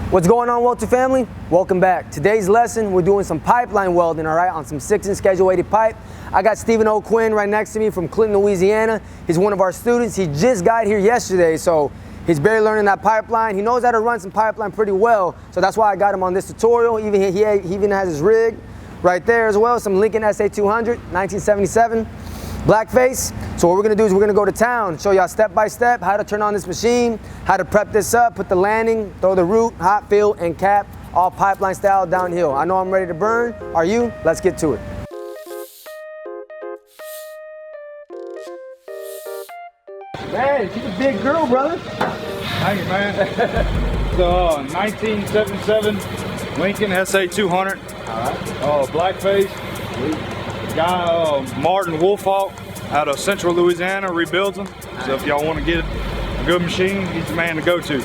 What's going on, Welter family? Welcome back. Today's lesson, we're doing some pipeline welding, all right, on some 6-inch schedule weighted pipe. I got Stephen O'Quinn right next to me from Clinton, Louisiana. He's one of our students. He just got here yesterday, so he's barely learning that pipeline. He knows how to run some pipeline pretty well, so that's why I got him on this tutorial. He even has his rig right there as well, some Lincoln SA200, 1977. Black face. So what we're gonna do is we're gonna go to town, show y'all step by step how to turn on this machine, how to prep this up, put the landing, throw the root, hot fill, and cap, all pipeline style downhill. I know I'm ready to burn. Are you? Let's get to it. Man, she's a big girl, brother. Thank you, man. The 1977 Lincoln SA200. All right. Black face. Guy Martin Wolfhawk out of Central Louisiana rebuilds them. So if y'all want to get a good machine, he's the man to go to.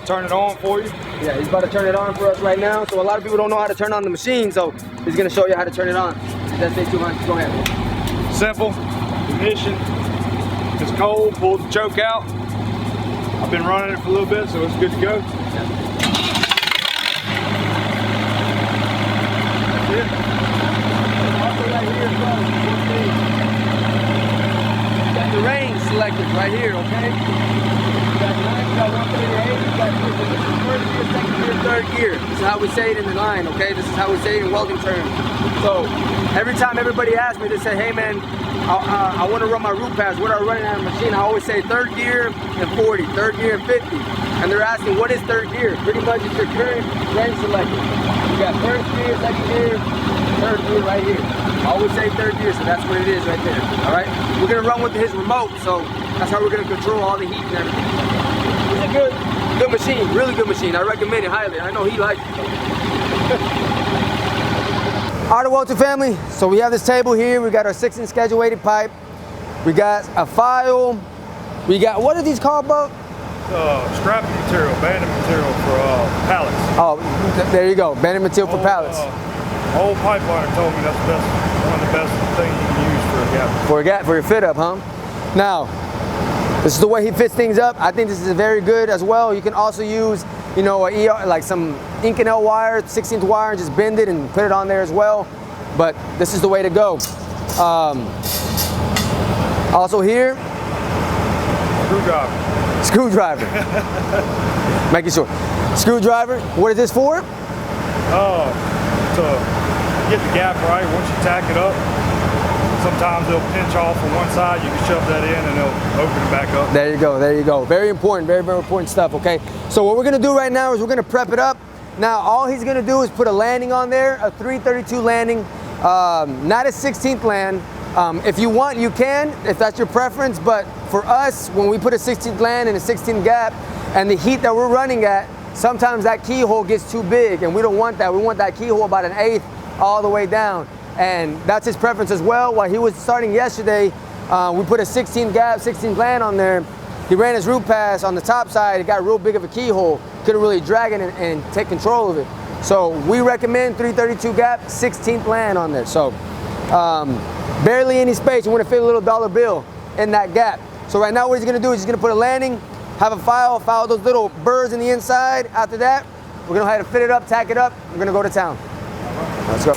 Turn it on for you. Yeah, he's about to turn it on for us right now. So a lot of people don't know how to turn on the machine, so he's going to show you how to turn it on. That's SA200. Go ahead. Simple. Ignition. It's cold. Pull the choke out. I've been running it for a little bit, so it's good to go. Yeah. That's it. Right here, got the range selected right here, okay? You got 9, you got 138, you got first gear, second gear, third gear. This is how we say it in the line, okay? This is how we say it in welding terms. So every time everybody asks me, they say, hey man, I want to run my root pass. What are I running on a machine? I always say third gear and 40, third gear and 50. And they're asking, what is third gear? Pretty much it's your current range selected. You got first gear, second gear, third gear right here. I always say third gear, so that's what it is right there. All right, we're gonna run with his remote, so that's how we're gonna control all the heat and everything. It's a good machine, really good machine. I recommend it highly. I know he likes it. All right, Welter family. So we have this table here. We got our 6-inch schedule weighted pipe. We got a file. We got, what are these called, Bo? Scrapping material, banded material for pallets. Oh, there you go, banded material for pallets. Old pipeliner told me that's one of the best things you can use for a gap. For your fit up, huh? Now, this is the way he fits things up. I think this is very good as well. You can also use, you know, like some Inconel wire, 16th wire, and just bend it and put it on there as well. But this is the way to go. Also here, screwdriver. Making sure. Screwdriver. What is this for? To get the gap right. Once you tack it up, sometimes they'll pinch off on one side. You can shove that in and they'll open it back up. There you go, there you go. Very important, very, very important stuff, okay? So what we're gonna do right now is we're gonna prep it up. Now, all he's gonna do is put a landing on there, a 332 landing, not a 16th land. If you want, you can, if that's your preference, but for us, when we put a 16th land and a 16th gap, and the heat that we're running at, sometimes that keyhole gets too big, and we don't want that. We want that keyhole about 1/8 all the way down. And that's his preference as well. While he was starting yesterday, we put a 16 gap, 16 land on there. He ran his root pass on the top side. It got real big of a keyhole. Couldn't really drag it and take control of it. So we recommend 332 gap, 16th land on there. So barely any space. You want to fit a little dollar bill in that gap. So right now what he's gonna do is he's gonna put a landing, have a file those little burrs in the inside. After that, we're gonna have to fit it up, tack it up. We're gonna go to town. Let's go.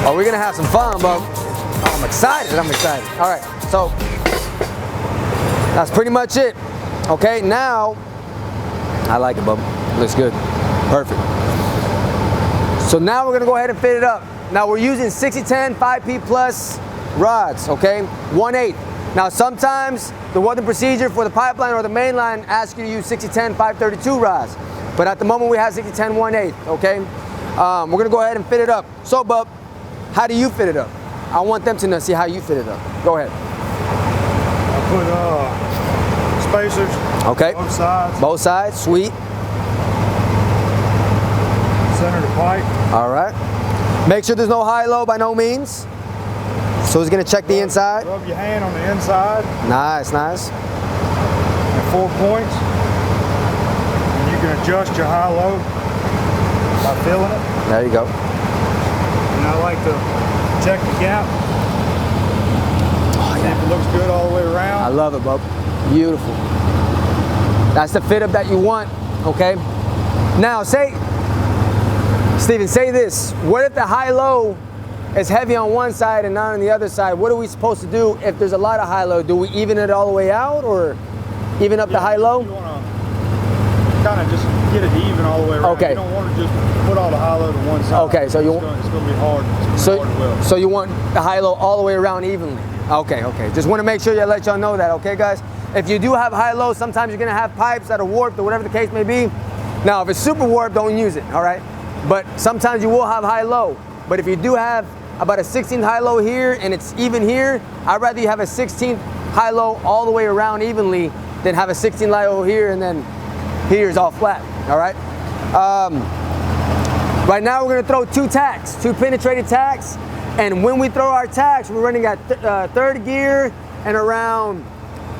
Oh, we're gonna have some fun, Bo. Oh, I'm excited, I'm excited. All right, so that's pretty much it. Okay, now, I like it, Bub. Looks good, perfect. So now we're gonna go ahead and fit it up. Now we're using 6010 5P plus rods, okay? 1/8. Now sometimes the welding procedure for the pipeline or the main line asks you to use 6010 532 rods. But at the moment we have 6010 1/8, okay? We're gonna go ahead and fit it up. So Bub, how do you fit it up? I want them to see how you fit it up. Go ahead. I put spacers. Okay. Both sides. Both sides, sweet. Center the pipe. All right. Make sure there's no high-low by no means. So he's gonna check the inside. Rub your hand on the inside. Nice, nice. And 4 points. adjust your high-low by feeling it. There you go. And I like to check the gap. See if it looks good all the way around. I love it, bub. Beautiful. That's the fit up that you want, okay? Now, Steven, say this. What if the high-low is heavy on one side and not on the other side? What are we supposed to do if there's a lot of high-low? Do we even it all the way out or even up the high-low? You want to kind of just get it even all the way around. Okay. You don't want to just put all the high-low to one side. Okay, so it's going to be hard. So you want the high-low all the way around evenly. Okay. Just want to make sure I let y'all know that, okay, guys? If you do have high-low, sometimes you're going to have pipes that are warped or whatever the case may be. Now, if it's super warped, don't use it, all right? But sometimes you will have high-low. But if you do have about a 16th high-low here and it's even here, I'd rather you have a 16th high-low all the way around evenly than have a 16th high-low here and then here is all flat, all right? Right now we're gonna throw two penetrated tacks, and when we throw our tacks, we're running at third gear and around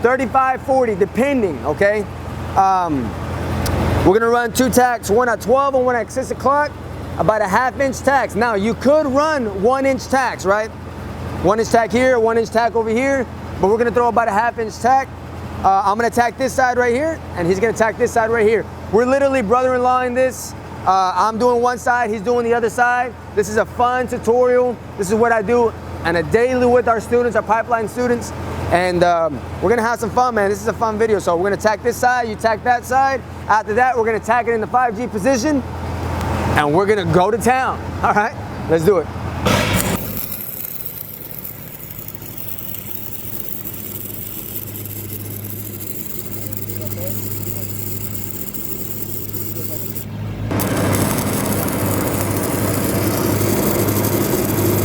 35, 40, depending, okay? We're gonna run two tacks, one at 12 and one at 6 o'clock, about a 1/2 inch tacks. Now you could run 1 inch tacks, right? 1 inch tack here, 1 inch tack over here, but we're gonna throw about a 1/2 inch tack. I'm gonna tack this side right here, and he's gonna tack this side right here. We're literally brother-in-law in this. I'm doing one side, he's doing the other side. This is a fun tutorial. This is what I do on a daily with our students, our pipeline students. And we're gonna have some fun, man. This is a fun video. So we're gonna tack this side, you tack that side. After that, we're gonna tack it in the 5G position, and we're gonna go to town. All right, let's do it.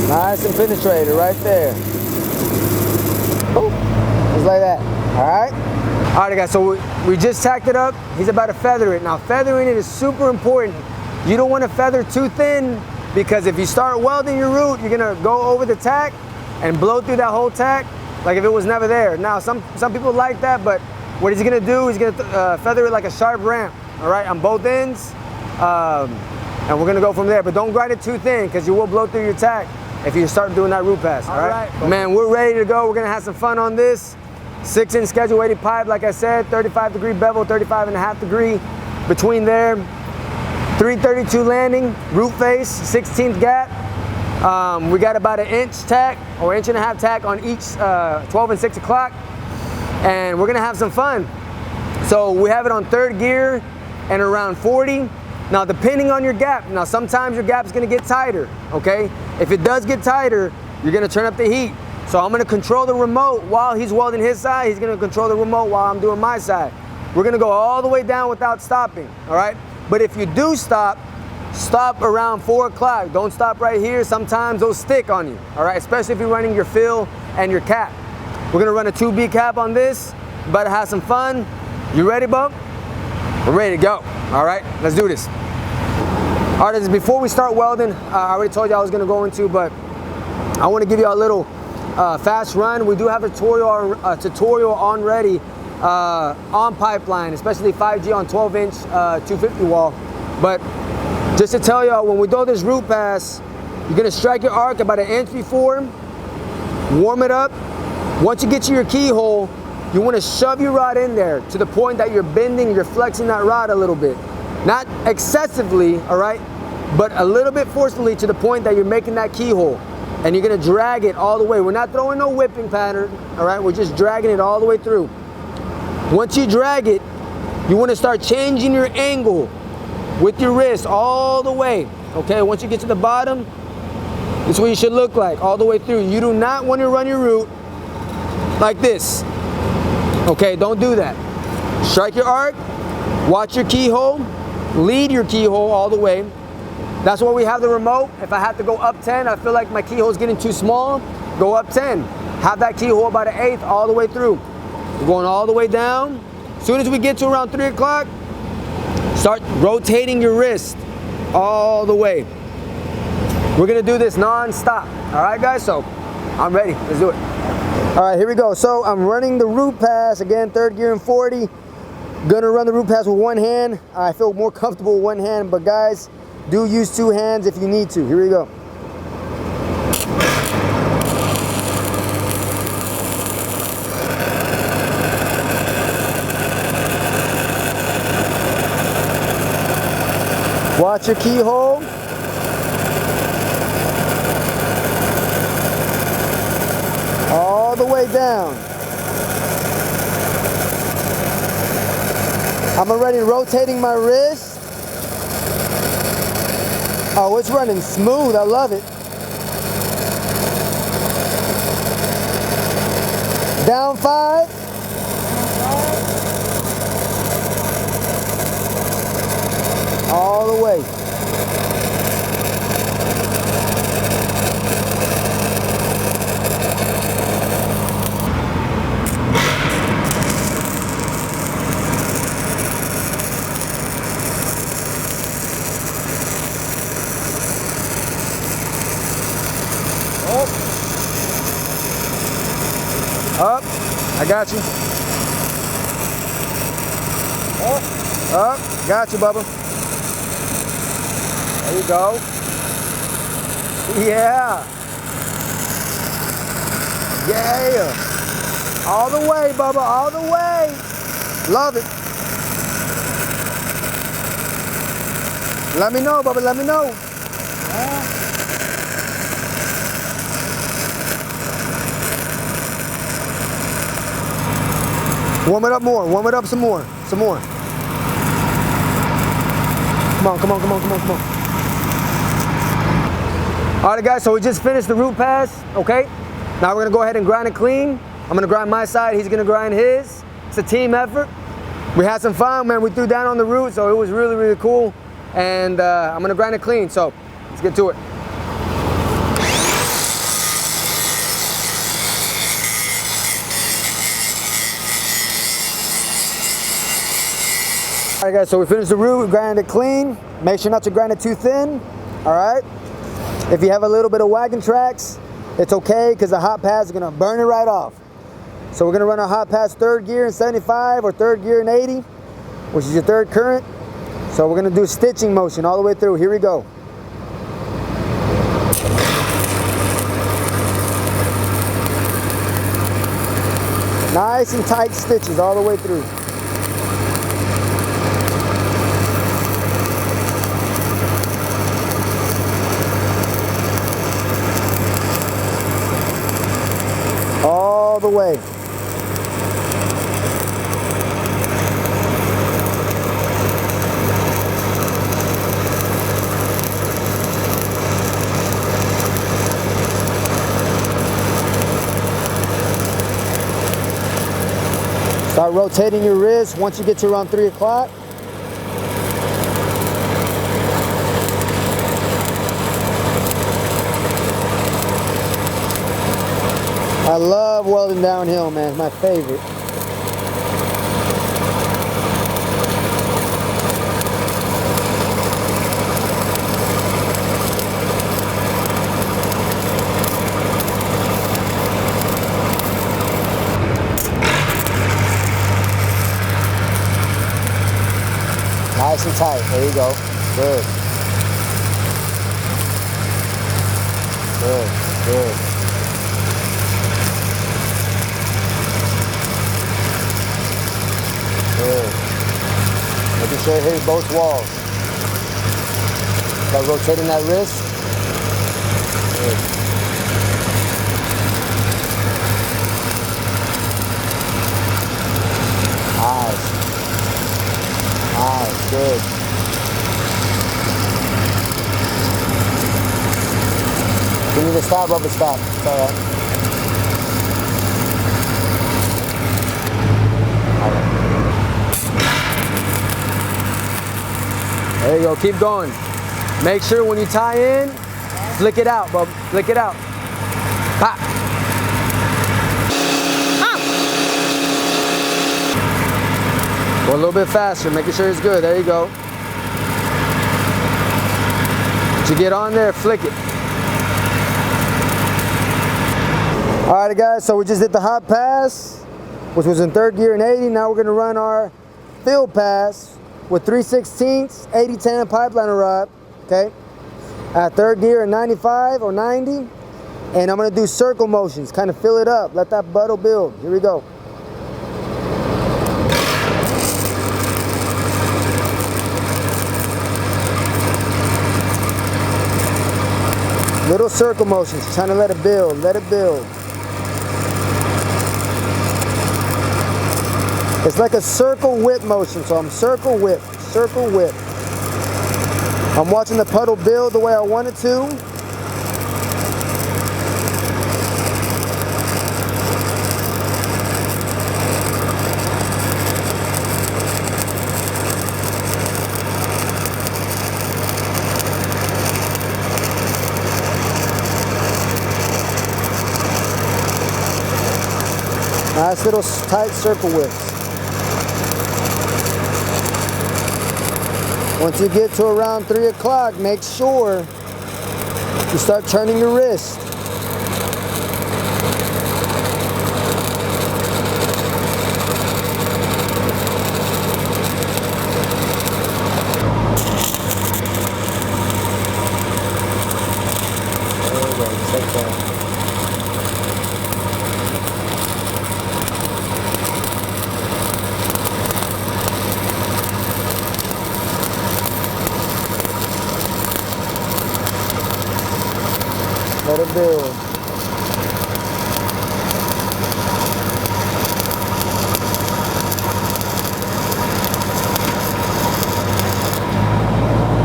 Nice and penetrated right there. Boop. Just like that. All right? All right, guys, so we just tacked it up. He's about to feather it. Now, feathering it is super important. You don't want to feather too thin, because if you start welding your root, you're going to go over the tack and blow through that whole tack like if it was never there. Now, some people like that, but what he's going to do, he's going to feather it like a sharp ramp, all right, on both ends. And we're going to go from there. But don't grind it too thin, because you will blow through your tack if you start doing that root pass, all right? Man, we're ready to go. We're gonna have some fun on this. 6-inch schedule weighted pipe, like I said, 35-degree bevel, 35.5 degree between there. 332 landing, root face, 16th gap. We got about an inch tack or 1.5 inch tack on each 12 and 6 o'clock. And we're gonna have some fun. So we have it on third gear and around 40. Now, depending on your gap, now sometimes your gap is gonna get tighter, okay? If it does get tighter, you're gonna turn up the heat. So I'm gonna control the remote while he's welding his side. He's gonna control the remote while I'm doing my side. We're gonna go all the way down without stopping, all right? But if you do stop around 4 o'clock. Don't stop right here. Sometimes those stick on you, all right? Especially if you're running your fill and your cap. We're gonna run a 2B cap on this. About to have some fun. You ready, bub? We're ready to go. All right, let's do this. All right, before we start welding, I already told you I was gonna go into, but I wanna give you a little fast run. We do have a tutorial on ready on pipeline, especially 5G on 12-inch 250 wall. But just to tell y'all, when we do this root pass, you're gonna strike your arc about an inch before, warm it up. Once you get to your keyhole, you wanna shove your rod in there to the point that you're bending, you're flexing that rod a little bit. Not excessively, all right, but a little bit forcefully to the point that you're making that keyhole. And you're gonna drag it all the way. We're not throwing no whipping pattern, all right? We're just dragging it all the way through. Once you drag it, you wanna start changing your angle with your wrist all the way, okay? Once you get to the bottom, this is what you should look like all the way through. You do not wanna run your root like this, okay? Don't do that. Strike your arc, watch your keyhole, lead your keyhole all the way. That's why we have the remote. If I have to go up 10, I feel like my keyhole is getting too small, go up 10. Have that keyhole about an eighth all the way through. We're going all the way down. As soon as we get to around 3 o'clock, start rotating your wrist all the way. We're gonna do this non-stop. All right, guys, so I'm ready, let's do it. All right, here we go. So I'm running the root pass, again, third gear and 40. Gonna run the root pass with one hand. I feel more comfortable with one hand, but guys, do use two hands if you need to. Here we go. Watch your keyhole. All the way down. I'm already rotating my wrist. Oh, it's running smooth. I love it. Down 5. All the way. Up. I got you. Up. Got you, Bubba. There you go. Yeah. Yeah. All the way, Bubba. All the way. Love it. Let me know, Bubba. Let me know. Warm it up more. Warm it up some more. Some more. Come on, come on, come on, come on, come on. All right, guys, so we just finished the root pass, okay? Now we're gonna go ahead and grind it clean. I'm gonna grind my side, he's gonna grind his. It's a team effort. We had some fun, man. We threw down on the root, so it was really, really cool. And I'm gonna grind it clean, so let's get to it. All right, guys, so we finished the root, we grinded it clean. Make sure not to grind it too thin, all right? If you have a little bit of wagon tracks, it's okay, because the hot pads are gonna burn it right off. So we're gonna run our hot pads 3rd gear in 75 or 3rd gear in 80, which is your 3rd current. So we're gonna do stitching motion all the way through. Here we go. Nice and tight stitches all the way through. All the way. Start rotating your wrist once you get to around 3 o'clock. I love welding downhill, man. It's my favorite. Nice and tight. There you go. Good. Good. Good. Good. Making sure it hits both walls. Start rotating that wrist. Good. Nice. Nice. Good. You need to stop, Bubba. Stop. It's all right. There you go, keep going. Make sure when you tie in, flick it out, bub. Flick it out. Pop. Go a little bit faster, making sure it's good. There you go. Once you get on there, flick it. All right, guys, so we just did the hot pass, which was in 3rd gear and 80. Now we're gonna run our field pass with 3/16 80-10 pipeliner rod, okay? At third gear at 95 or 90. And I'm gonna do circle motions, kind of fill it up, let that buttle build. Here we go. Little circle motions, trying to let it build, let it build. It's like a circle whip motion, so I'm circle whip, circle whip. I'm watching the puddle build the way I want it to. Nice little tight circle whips. Once you get to around 3 o'clock, make sure you start turning your wrist. There we go, just like that. Let it build.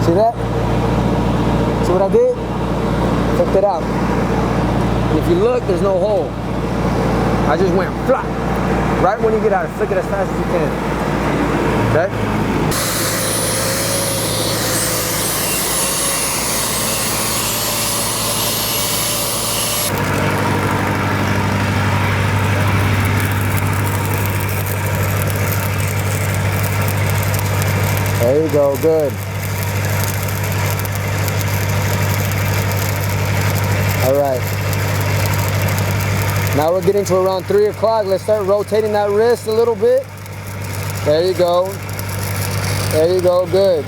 See that? See what I did? Flipped it out. And if you look, there's no hole. I just went flop. Right when you get out, flick it as fast as you can. Okay? There you go, good. All right. Now we're getting to around 3 o'clock. Let's start rotating that wrist a little bit. There you go. There you go, good.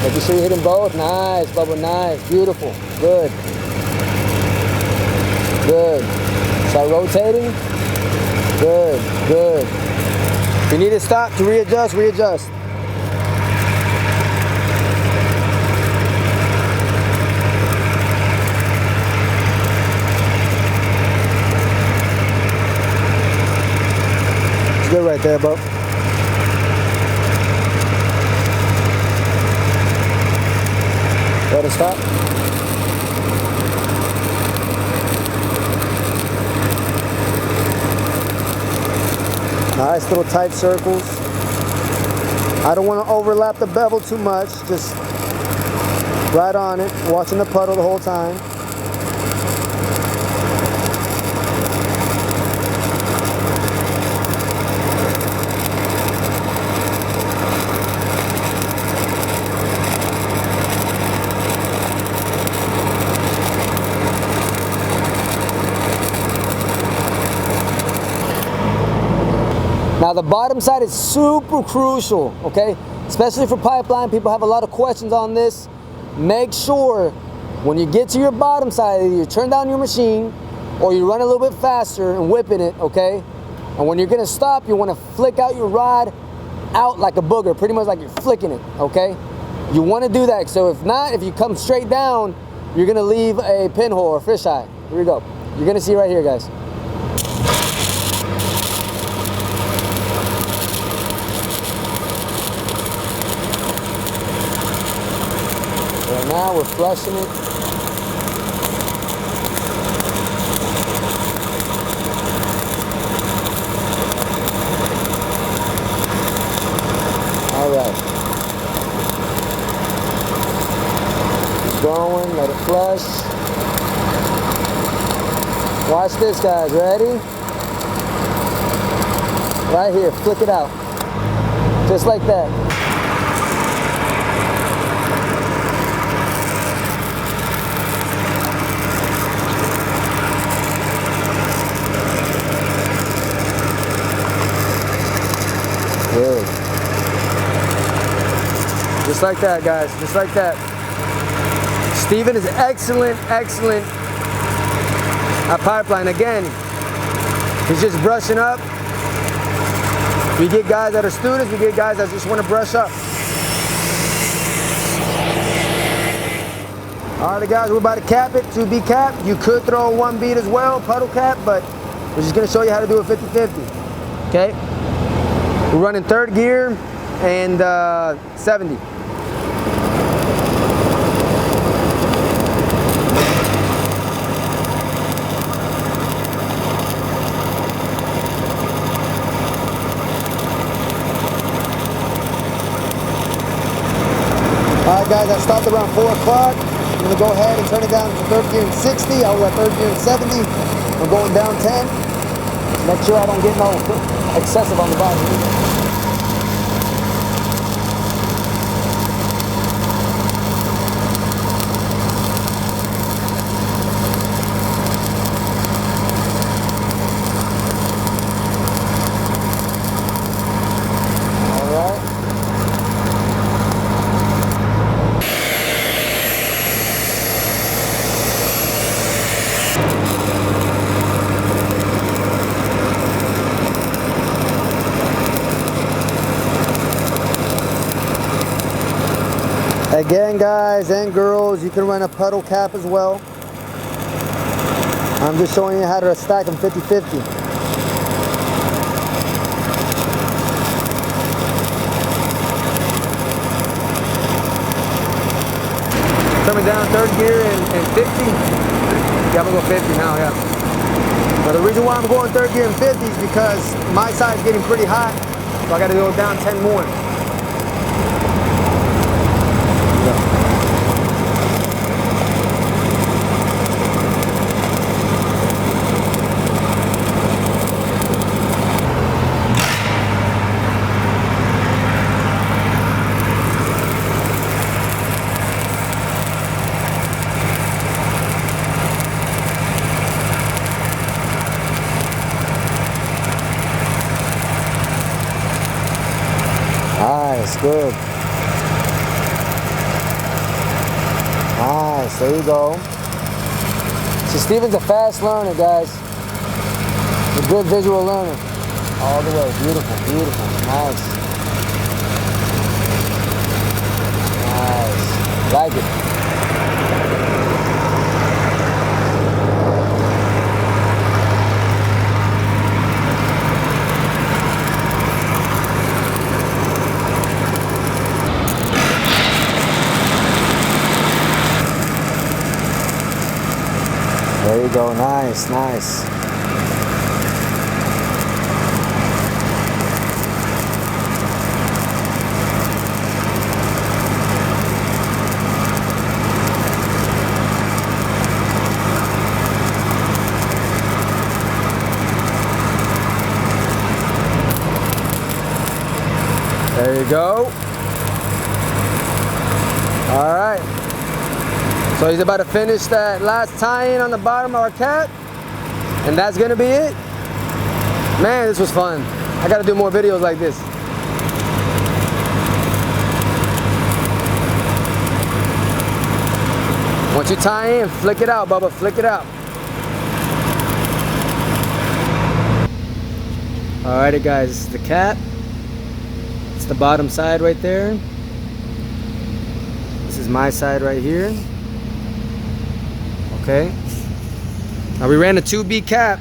Making sure you're hitting both. Nice, Bubba, nice, beautiful, good. Good. Start rotating. Good, good. If you need to stop to readjust, readjust. It's good right there, bro. Let it stop. Nice little tight circles. I don't want to overlap the bevel too much, just right on it, watching the puddle the whole time. Now the bottom side is super crucial, okay? Especially for pipeline, people have a lot of questions on this. Make sure when you get to your bottom side, either you turn down your machine or you run a little bit faster and whipping it, okay? And when you're gonna stop, you wanna flick out your rod out like a booger, pretty much like you're flicking it, okay? You wanna do that, so if not, if you come straight down, you're gonna leave a pinhole or fisheye. Here we go. You're gonna see right here, guys. So now we're flushing it. All right. Keep going, let it flush. Watch this, guys, ready? Right here, flick it out. Just like that. Just like that, guys, just like that. Steven is excellent at pipeline. Again, he's just brushing up. We get guys that are students, we get guys that just want to brush up. All right, guys, we're about to cap it, 2B cap. You could throw a 1 bead as well, puddle cap, but we're just gonna show you how to do a 50-50, okay? We're running 3rd gear and 70. All right, guys, I stopped around 4 o'clock. I'm gonna go ahead and turn it down to 3rd gear and 60. I was at 3rd gear and 70. I'm going down 10. Make sure I don't get no excessive on the body. Again, guys and girls, you can run a puddle cap as well. I'm just showing you how to stack them 50-50. Coming down 3rd gear and 50. Yeah, I'm gonna go 50 now, yeah. Now the reason why I'm going 3rd gear and 50 is because my side's getting pretty hot, so I gotta go down 10 more. Nice, good. Nice, there you go. So Steven's a fast learner, guys. A good visual learner. All the way, beautiful, beautiful, nice. Nice, like it. There you go, nice, nice. There you go. All right. So he's about to finish that last tie-in on the bottom of our cap, and that's gonna be it. Man, this was fun. I gotta do more videos like this. Once you tie in, flick it out, Bubba, flick it out. Alrighty guys, this is the cap. It's the bottom side right there. This is my side right here. Okay. Now we ran a 2B cap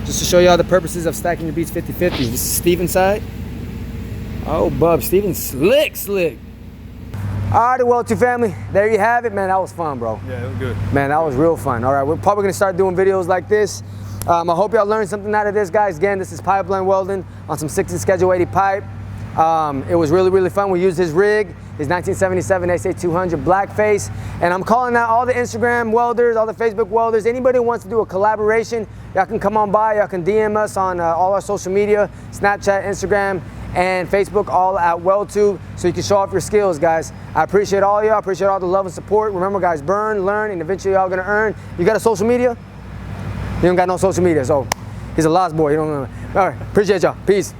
just to show you all the purposes of stacking your beats 50-50. This is Steven's side. Oh, bub, Steven's slick. Alrighty, Weld 2 family, there you have it. Man, that was fun, bro. Yeah, it was good. Man, that was real fun. All right, we're probably gonna start doing videos like this. I hope y'all learned something out of this, guys. Again, this is pipeline welding on some 60 Schedule 80 pipe. It was really fun. We used his rig, his 1977 SA200 blackface, and I'm calling out all the Instagram welders, all the Facebook welders, anybody who wants to do a collaboration, y'all can come on by, y'all can DM us on all our social media, Snapchat, Instagram, and Facebook, all at WeldTube, so you can show off your skills, guys. I appreciate all y'all, I appreciate all the love and support. Remember, guys, burn, learn, and eventually y'all gonna earn. You got a social media? You don't got no social media, so he's a lost boy, you don't know. All right, appreciate y'all, peace.